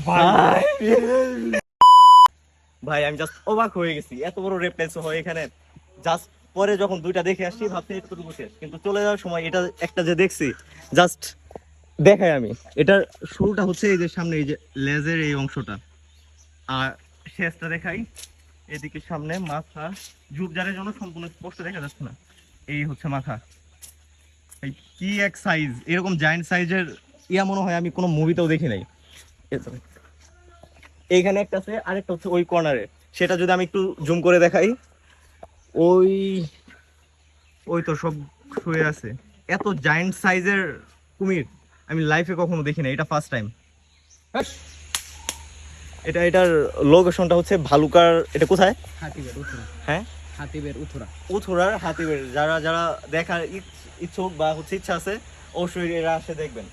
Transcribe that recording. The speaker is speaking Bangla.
ভাই ভাই আমি জাস্ট অবাক হয়ে গেছি, এত বড় রেপ্টাইলস হয় এখানে। জাস্ট পরে যখন দুইটা দেখে আসছি ভাবছি এতটুকু শেষ, কিন্তু চলে যাওয়ার সময় এটা একটা যে দেখছি, জাস্ট দেখাই আমি। এটার শুরুটা হচ্ছে এই যে সামনে এই যে লেজের এই অংশটা, আর শেষটা দেখাই। এদিকে সামনে মাথা, ঝুপঝাড়ের জন্য সম্পূর্ণ স্পষ্ট দেখা যাচ্ছে না। এই হচ্ছে মাথা। এই কি এক সাইজ, এরকম জায়ান্ট সাইজের ইয়া মনে হয় আমি কোনো মুভিতেও দেখি নাই। এইখানে একটা আছে, আরেকটা হচ্ছে ওই কর্নারে। সেটা যদি আমি একটু জুম করে দেখাই, ওই ওই তো সব শুয়ে আছে। এত জায়ান্ট সাইজের কুমির আমি লাইফে কখনো দেখি না, এটা ফার্স্ট টাইম। এটার লোকেশনটা হচ্ছে ভালুকার। এটা কোথায়? হাতিবের উথুরা। হ্যাঁ, হাতিবের উথুরা। উথুরার হাতিবের। যারা যারা দেখার ইচ্ছুক বা হচ্ছে ইচ্ছা আছে, অবশ্যই এরা আসে দেখবেন।